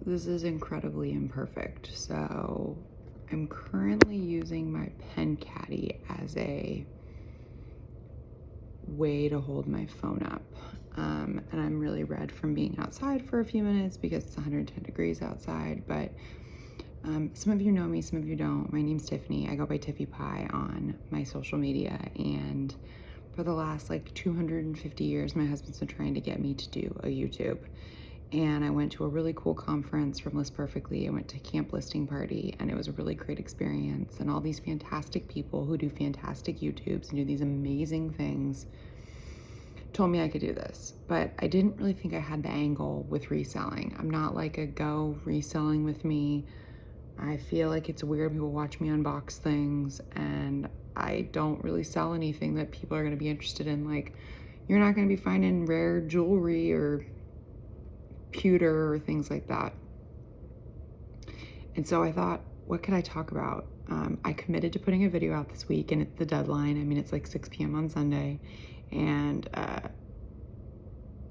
This is incredibly imperfect. So I'm currently using my pen caddy as a way to hold my phone up. And I'm really red from being outside for a few minutes because it's 110 degrees outside. But some of you know me, some of you don't. My name's Tiffany. I go by Tiffy Pie on my social media. And for the last 250 years, my husband's been trying to get me to do a YouTube. And I went to a really cool conference from List Perfectly. I went to Camp Listing Party, and it was a really great experience. And all these fantastic people who do fantastic YouTubes and do these amazing things told me I could do this. But I didn't really think I had the angle with reselling. I'm not like a go reselling with me. I feel like it's weird people watch me unbox things, and I don't really sell anything that people are going to be interested in. Like, you're not going to be finding rare jewelry or pewter or things like that. And so I thought, what could I talk about? I committed to putting a video out this week, and it's the deadline. I mean, it's like 6 p.m. on Sunday. And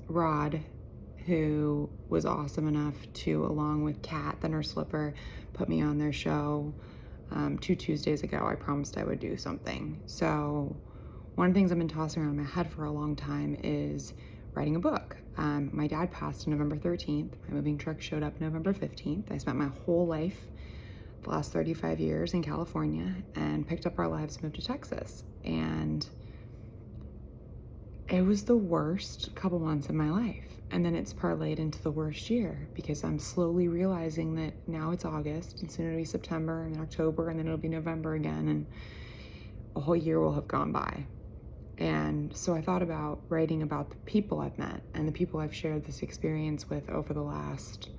Rod, who was awesome enough to, along with Kat, the nurse flipper, put me on their show 2 Tuesdays ago. I promised I would do something. So one of the things I've been tossing around in my head for a long time is writing a book. My dad passed on November 13th. My moving truck showed up November 15th. I spent my whole life, the last 35 years, in California, and picked up our lives and moved to Texas. And it was the worst couple months of my life. And then it's parlayed into the worst year, because I'm slowly realizing that now it's August, and soon it'll be September, and then October, and then it'll be November again, and a whole year will have gone by. And so I thought about writing about the people I've met and the people I've shared this experience with over the last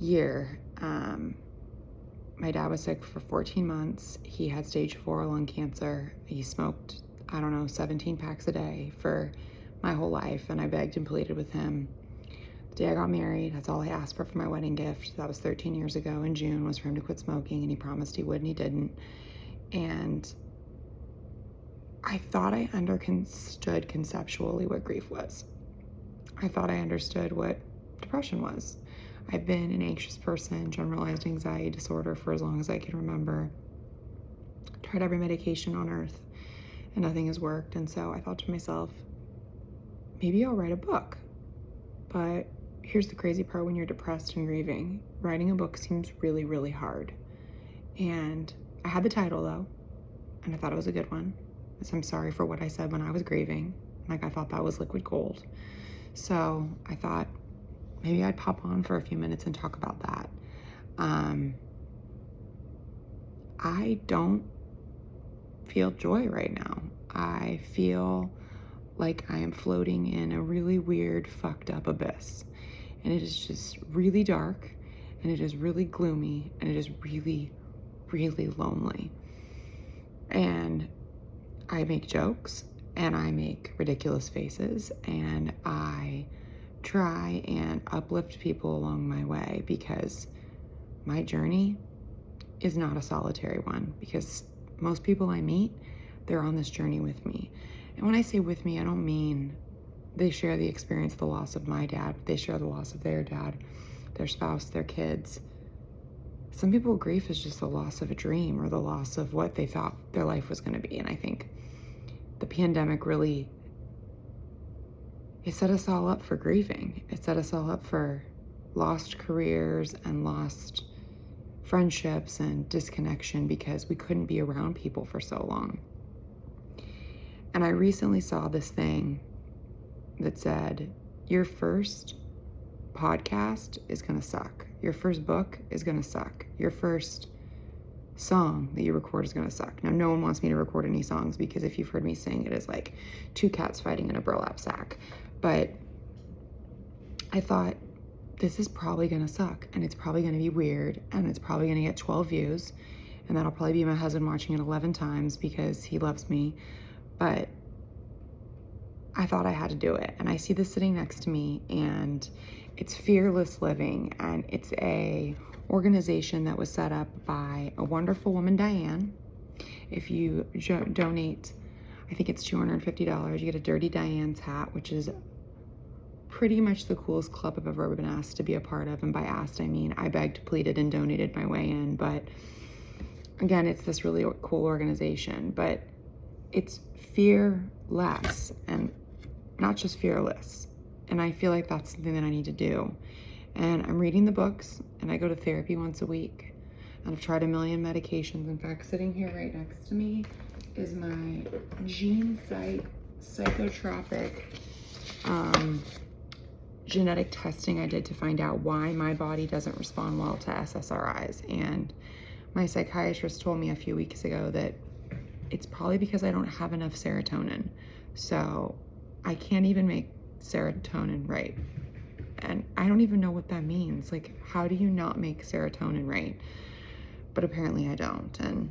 year. My dad was sick for 14 months. He had stage 4 lung cancer. He smoked, 17 packs a day for my whole life, and I begged and pleaded with him. The day I got married, that's all I asked for my wedding gift. That was 13 years ago in June, was for him to quit smoking, and he promised he would, and he didn't. And I thought I understood conceptually what grief was. I thought I understood what depression was. I've been an anxious person, generalized anxiety disorder, for as long as I can remember. Tried every medication on earth, and nothing has worked. And so I thought to myself, maybe I'll write a book. But here's the crazy part: when you're depressed and grieving, writing a book seems really, really hard. And I had the title though, and I thought it was a good one. So I'm sorry for what I said when I was grieving. I thought that was liquid gold. So I thought maybe I'd pop on for a few minutes and talk about that. I don't feel joy right now. I feel like I am floating in a really weird, fucked up abyss. And it is just really dark, and it is really gloomy, and it is really, really lonely. And I make jokes, and I make ridiculous faces, and I try and uplift people along my way, because my journey is not a solitary one, because most people I meet, they're on this journey with me. And when I say with me, I don't mean they share the experience of the loss of my dad, but they share the loss of their dad, their spouse, their kids. Some people, grief is just the loss of a dream, or the loss of what they thought their life was going to be. And I think the pandemic really, it set us all up for grieving. It set us all up for lost careers and lost friendships and disconnection, because we couldn't be around people for so long. And I recently saw this thing that said, your first podcast is going to suck. Your first book is going to suck. Your first song that you record is going to suck. Now, no one wants me to record any songs, because if you've heard me sing, it is like 2 cats fighting in a burlap sack. But I thought, this is probably going to suck, and it's probably going to be weird, and it's probably going to get 12 views, and that'll probably be my husband watching it 11 times because he loves me. But I thought I had to do it. And I see this sitting next to me, and it's Fearless Living, and it's a organization that was set up by a wonderful woman, Diane. If you donate, I think it's $250, you get a Dirty Diane's hat, which is pretty much the coolest club I've ever been asked to be a part of. And by asked, I mean I begged, pleaded, and donated my way in. But again, it's this really cool organization, but it's fearless and not just fearless. And I feel like that's something that I need to do. And I'm reading the books, and I go to therapy once a week. And I've tried a million medications. In fact, sitting here right next to me is my gene site psychotropic genetic testing I did to find out why my body doesn't respond well to SSRIs. And my psychiatrist told me a few weeks ago that it's probably because I don't have enough serotonin. So I can't even make serotonin right. And I don't even know what that means. Like, how do you not make serotonin right? But apparently I don't. And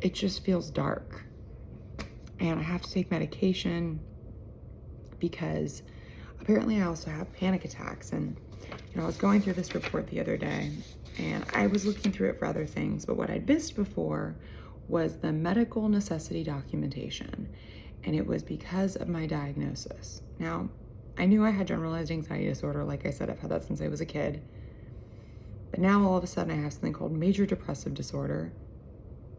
it just feels dark. And I have to take medication because apparently I also have panic attacks. And, I was going through this report the other day, and I was looking through it for other things, but what I'd missed before was the medical necessity documentation. And it was because of my diagnosis. Now, I knew I had generalized anxiety disorder. Like I said, I've had that since I was a kid. But now all of a sudden I have something called major depressive disorder,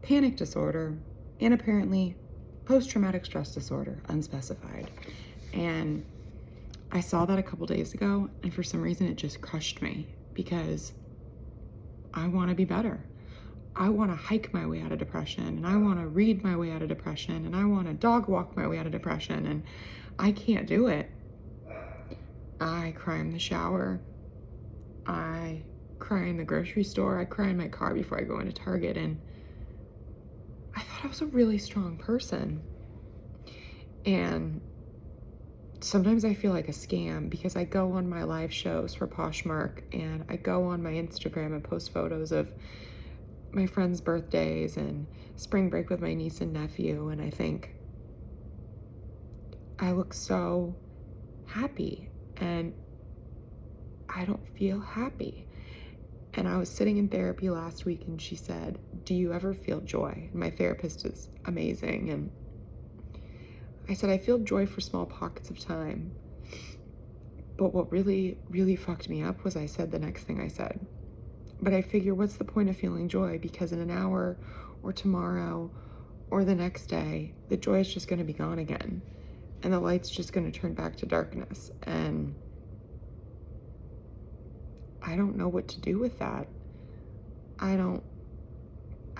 panic disorder, and apparently post-traumatic stress disorder, unspecified. And I saw that a couple days ago, and for some reason it just crushed me because I want to be better. I want to hike my way out of depression, and I want to read my way out of depression, and I want to dog walk my way out of depression, and I can't do it. I cry in the shower. I cry in the grocery store. I cry in my car before I go into Target, and I thought I was a really strong person. And sometimes I feel like a scam because I go on my live shows for Poshmark, and I go on my Instagram and post photos of my friends' birthdays and spring break with my niece and nephew, and I think I look so happy, and I don't feel happy. And I was sitting in therapy last week, and she said, "Do you ever feel joy?" And my therapist is amazing, and I said, "I feel joy for small pockets of time." But what really, really fucked me up was I said the next thing I said. But I figure, what's the point of feeling joy? Because in an hour or tomorrow or the next day, the joy is just going to be gone again. And the light's just going to turn back to darkness. And I don't know what to do with that. I don't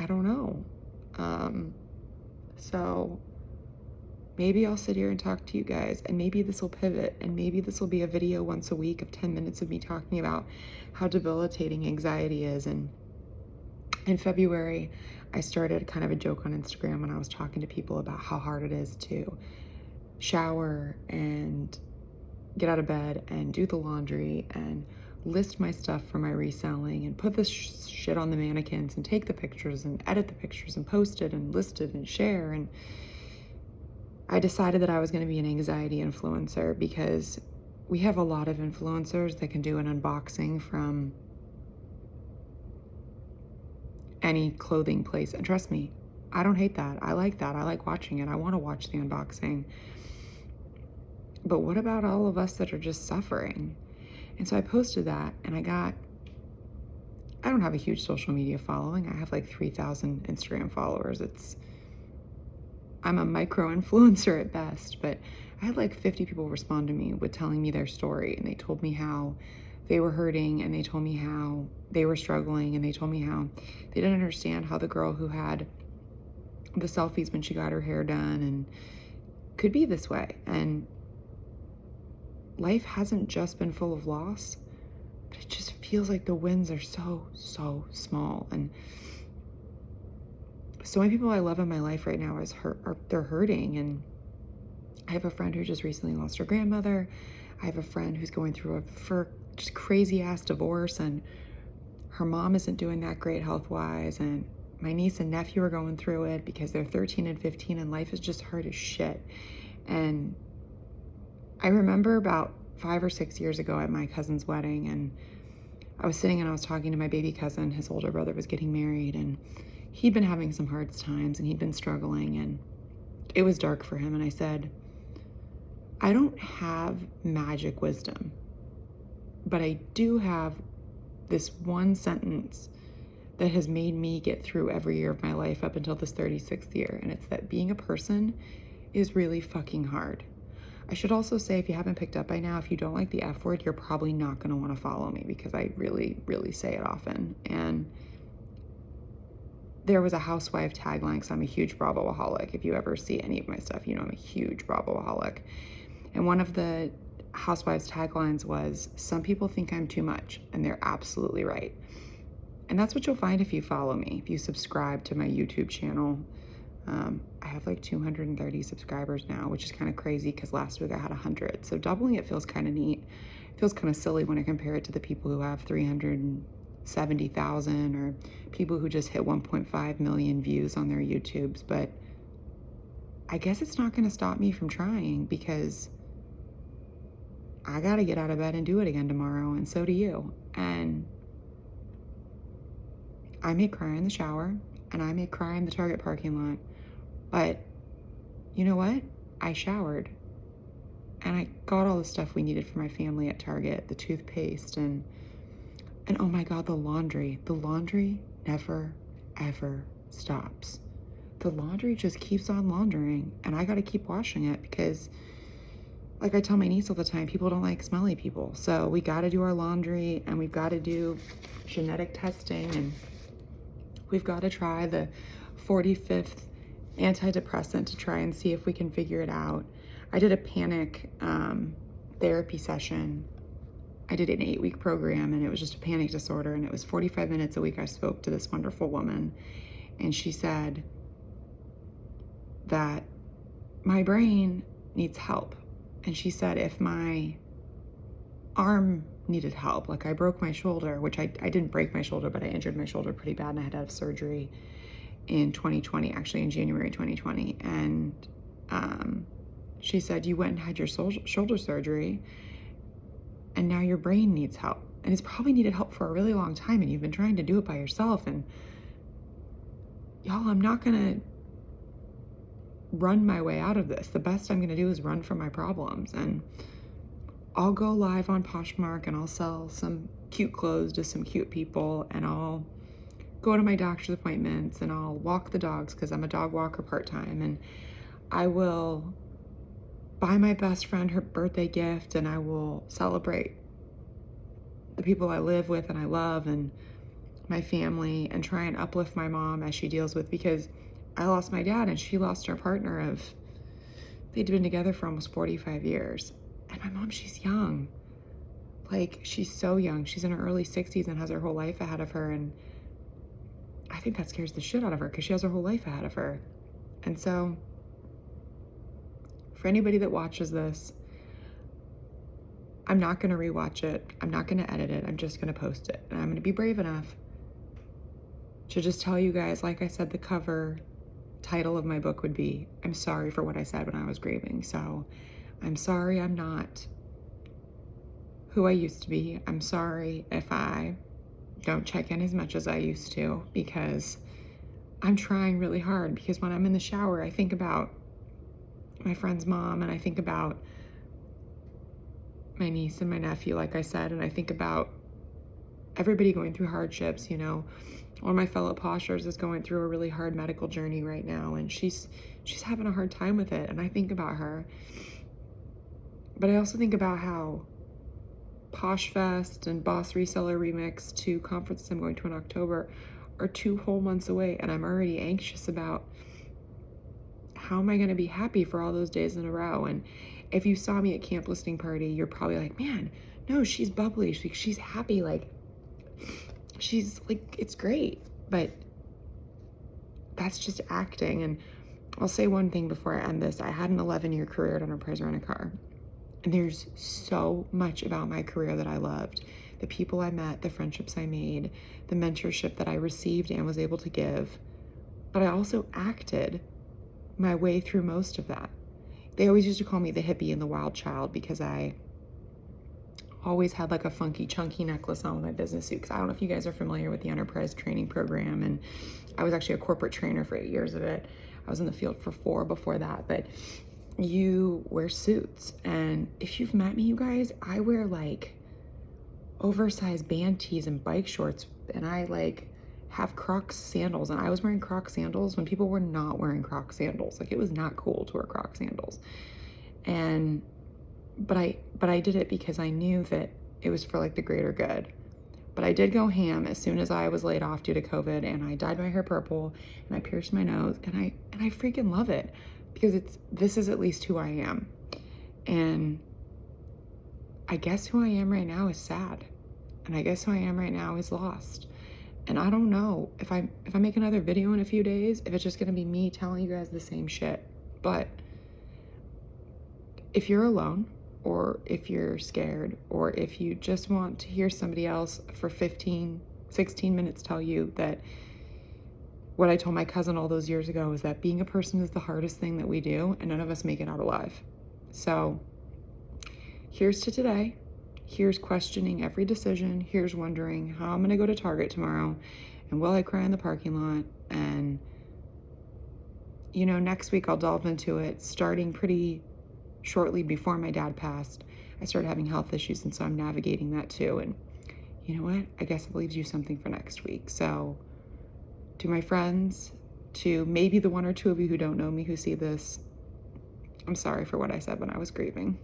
know. So maybe I'll sit here and talk to you guys, and maybe this will pivot, and maybe this will be a video once a week of 10 minutes of me talking about how debilitating anxiety is. And in February, I started kind of a joke on Instagram when I was talking to people about how hard it is to shower and get out of bed and do the laundry and list my stuff for my reselling and put this shit on the mannequins and take the pictures and edit the pictures and post it and list it and share. And I decided that I was going to be an anxiety influencer because we have a lot of influencers that can do an unboxing from any clothing place. And trust me, I don't hate that. I like that. I like watching it. I want to watch the unboxing. But what about all of us that are just suffering? And so I posted that, and I don't have a huge social media following. I have like 3,000 Instagram followers. I'm a micro influencer at best, but I had like 50 people respond to me with telling me their story, and they told me how they were hurting, and they told me how they were struggling, and they told me how they didn't understand how the girl who had the selfies when she got her hair done and could be this way. And life hasn't just been full of loss, but it just feels like the wins are so small. And so many people I love in my life right now they're hurting. And I have a friend who just recently lost her grandmother. I have a friend who's going through a just crazy ass divorce, and her mom isn't doing that great health wise. And my niece and nephew are going through it because they're 13 and 15, and life is just hard as shit. And I remember about 5 or 6 years ago at my cousin's wedding, and I was sitting and I was talking to my baby cousin. His older brother was getting married, and he'd been having some hard times, and he'd been struggling, and it was dark for him. And I said, I don't have magic wisdom, but I do have this one sentence that has made me get through every year of my life up until this 36th year. And it's that being a person is really fucking hard. I should also say, if you haven't picked up by now, if you don't like the F word, you're probably not going to want to follow me, because I really, really say it often. And there was a housewife tagline, because I'm a huge Bravo-aholic. If you ever see any of my stuff, you know I'm a huge Bravo-aholic. And one of the housewives taglines was, "Some people think I'm too much," and they're absolutely right. And that's what you'll find if you follow me, if you subscribe to my YouTube channel. I have like 230 subscribers now, which is kind of crazy because last week I had 100. So doubling it feels kind of neat. It feels kind of silly when I compare it to the people who have 370,000 or people who just hit 1.5 million views on their YouTubes. But I guess it's not going to stop me from trying, because I got to get out of bed and do it again tomorrow, and so do you. And I may cry in the shower, and I may cry in the Target parking lot, but you know what? I showered, and I got all the stuff we needed for my family at Target, the toothpaste, and oh my God, the laundry. The laundry never, ever stops. The laundry just keeps on laundering, and I got to keep washing it because, like I tell my niece all the time, people don't like smelly people. So we got to do our laundry, and we've got to do genetic testing, and we've got to try the 45th antidepressant to try and see if we can figure it out. I did a panic therapy session. I did an 8-week program, and it was just a panic disorder, and it was 45 minutes a week. I spoke to this wonderful woman, and she said that my brain needs help. And she said if my arm needed help, like I broke my shoulder, which I didn't break my shoulder, but I injured my shoulder pretty bad, and I had to have surgery in 2020, actually in January 2020. And she said, you went and had your shoulder surgery, and now your brain needs help. And it's probably needed help for a really long time, and you've been trying to do it by yourself. And y'all, I'm not gonna run my way out of this. The best I'm gonna do is run from my problems. And I'll go live on Poshmark, and I'll sell some cute clothes to some cute people, and I'll go to my doctor's appointments, and I'll walk the dogs because I'm a dog walker part-time, and I will buy my best friend her birthday gift, and I will celebrate the people I live with and I love and my family, and try and uplift my mom as she deals with, because I lost my dad and she lost her partner of, they'd been together for almost 45 years. And my mom, she's young. Like, she's so young. She's in her early 60s and has her whole life ahead of her. And I think that scares the shit out of her because she has her whole life ahead of her. And so, for anybody that watches this, I'm not going to rewatch it. I'm not going to edit it. I'm just going to post it. And I'm going to be brave enough to just tell you guys, like I said, the cover title of my book would be, I'm sorry for what I said when I was grieving. So I'm sorry I'm not who I used to be. I'm sorry if I don't check in as much as I used to, because I'm trying really hard. Because when I'm in the shower, I think about my friend's mom, and I think about my niece and my nephew, like I said, and I think about everybody going through hardships. You know, one of my fellow Poshers is going through a really hard medical journey right now, and she's having a hard time with it, and I think about her. But I also think about how Posh Fest and Boss Reseller Remix, 2 conferences I'm going to in October, are 2 whole months away, and I'm already anxious about how am I going to be happy for all those days in a row. And if you saw me at camp listening party, you're probably like, man, no, she's bubbly, she's happy, like, she's like, it's great. But that's just acting. And I'll say one thing before I end this. I had an 11-year career at Enterprise Rent-A-Car, and there's so much about my career that I loved. The people I met, the friendships I made, the mentorship that I received and was able to give. But I also acted my way through most of that. They always used to call me the hippie and the wild child because I always had like a funky, chunky necklace on with my business suit. Because I don't know if you guys are familiar with the Enterprise training program, and I was actually a corporate trainer for 8 years of it. I was in the field for 4 before that, but you wear suits. And if you've met me, you guys, I wear like oversized band tees and bike shorts, and I like have Crocs sandals, and I was wearing Crocs sandals when people were not wearing Crocs sandals. Like, it was not cool to wear Crocs sandals. And but I did it because I knew that it was for like the greater good. But I did go ham as soon as I was laid off due to COVID, and I dyed my hair purple and I pierced my nose, and I freaking love it because this is at least who I am. And I guess who I am right now is sad. And I guess who I am right now is lost. And I don't know if I make another video in a few days, if it's just gonna be me telling you guys the same shit. But if you're alone, or if you're scared, or if you just want to hear somebody else for 15, 16 minutes tell you that what I told my cousin all those years ago is that being a person is the hardest thing that we do, and none of us make it out alive. So here's to today. Here's questioning every decision. Here's wondering how I'm gonna go to Target tomorrow, and will I cry in the parking lot? And you know, next week I'll delve into it, starting pretty shortly before my dad passed. I started having health issues, and so I'm navigating that too. And you know what? I guess it leaves you something for next week. So to my friends, to maybe the one or two of you who don't know me who see this, I'm sorry for what I said when I was grieving.